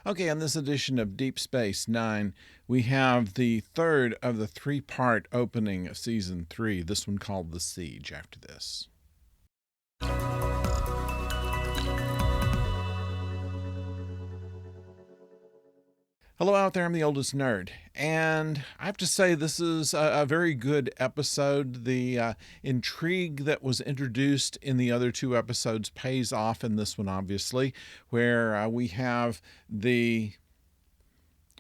Okay, on this edition of Deep Space Nine, we have the third of the three-part opening of Season 3, this one called The Siege, after this. Hello out there, I'm the oldest nerd, and I have to say this is a very good episode. The intrigue that was introduced in the other two episodes pays off in this one, obviously, where we have the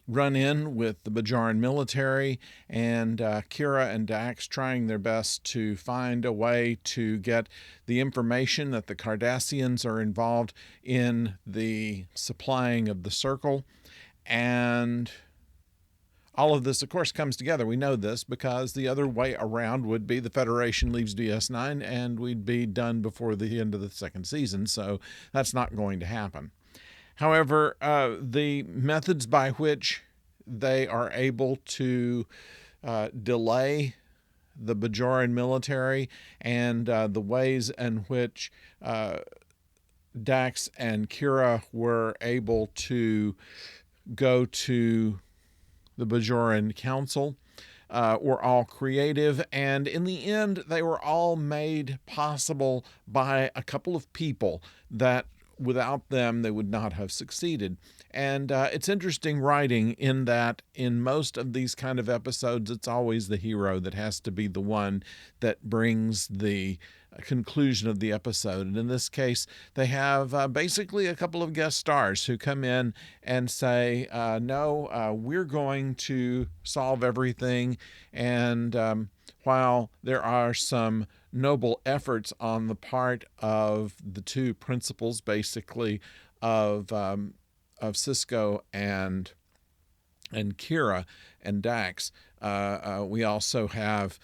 run-in with the Bajoran military and Kira and Dax trying their best to find a way to get the information that the Cardassians are involved in the supplying of the Circle. And all of this, of course, comes together. We know this because the other way around would be the Federation leaves DS9 and we'd be done before the end of the second season. So that's not going to happen. However, the methods by which they are able to delay the Bajoran military and the ways in which Dax and Kira were able to go to the Bajoran Council were all creative, and in the end they were all made possible by a couple of people that without them they would not have succeeded. And it's interesting writing in that in most of these kind of episodes it's always the hero that has to be the one that brings the conclusion of the episode. And in this case, they have basically a couple of guest stars who come in and say, no, we're going to solve everything. And while there are some noble efforts on the part of the two principals, basically, of Sisko and Kira and Dax, we also have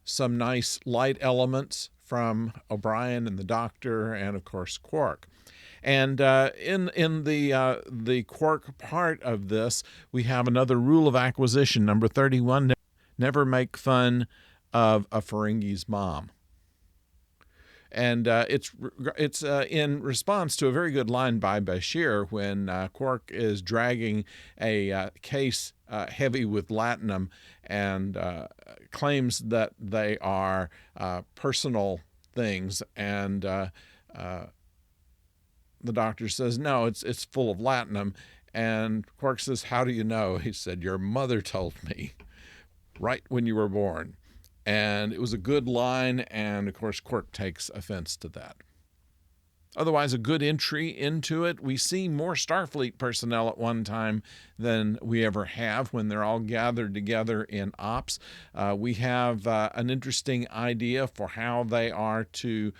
some nice light elements from O'Brien and the Doctor, and of course Quark. And in the Quark part of this, we have another rule of acquisition, number 31: never make fun of a Ferengi's mom. And it's in response to a very good line by Bashir when Quark is dragging a case heavy with latinum and claims that they are personal things. And the Doctor says, no, it's full of latinum. And Quark says, how do you know? He said, your mother told me right when you were born. And it was a good line, and of course Quark takes offense to that. Otherwise, a good entry into it. We see more Starfleet personnel at one time than we ever have when they're all gathered together in ops. We have an interesting idea for how they are to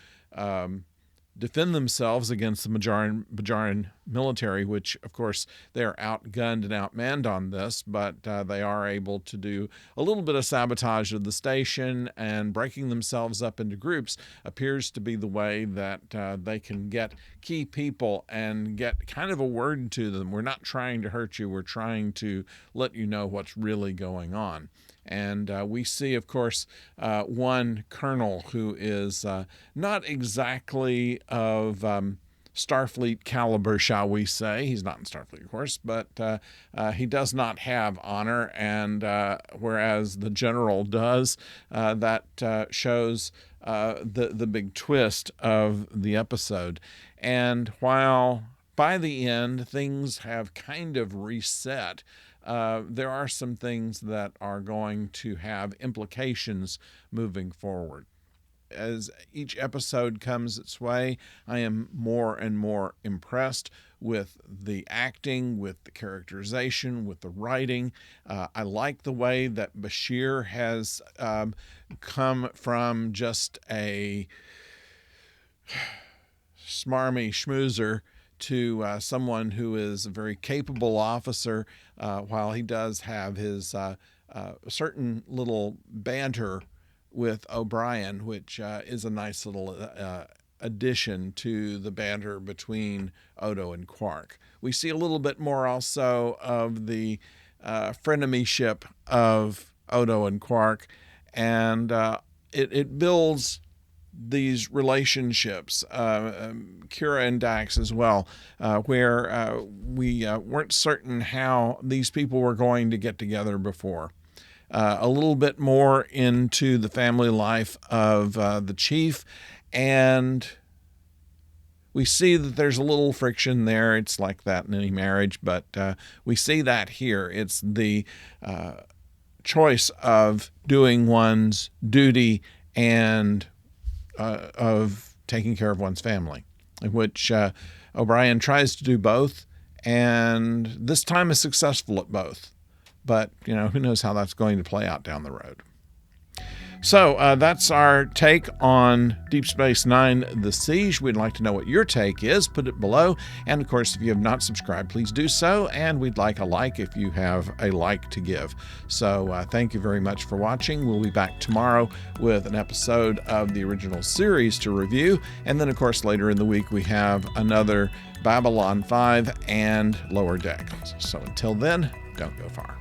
defend themselves against the Bajoran military, which, of course, they're outgunned and outmanned on this, but they are able to do a little bit of sabotage of the station, and breaking themselves up into groups appears to be the way that they can get key people and get kind of a word to them. We're not trying to hurt you. We're trying to let you know what's really going on. And we see, of course, one colonel who is not exactly of Starfleet caliber, shall we say. He's not in Starfleet, of course, but he does not have honor, and whereas the general does, that shows the big twist of the episode. And while by the end things have kind of reset, there are some things that are going to have implications moving forward. As each episode comes its way, I am more and more impressed with the acting, with the characterization, with the writing. I like the way that Bashir has come from just a smarmy schmoozer to someone who is a very capable officer, while he does have his certain little banter with O'Brien, which is a nice little addition to the banter between Odo and Quark. We see a little bit more also of the frenemyship of Odo and Quark, and it builds these relationships, Kira and Dax as well, where we weren't certain how these people were going to get together before. A little bit more into the family life of the chief, and we see that there's a little friction there. It's like that in any marriage, but we see that here. It's the choice of doing one's duty and of taking care of one's family, in which O'Brien tries to do both, and this time is successful at both. But, who knows how that's going to play out down the road. So that's our take on Deep Space Nine, The Siege. We'd like to know what your take is. Put it below. And, of course, if you have not subscribed, please do so. And we'd like a like if you have a like to give. So thank you very much for watching. We'll be back tomorrow with an episode of the original series to review. And then, of course, later in the week, we have another Babylon 5 and Lower Deck. So until then, don't go far.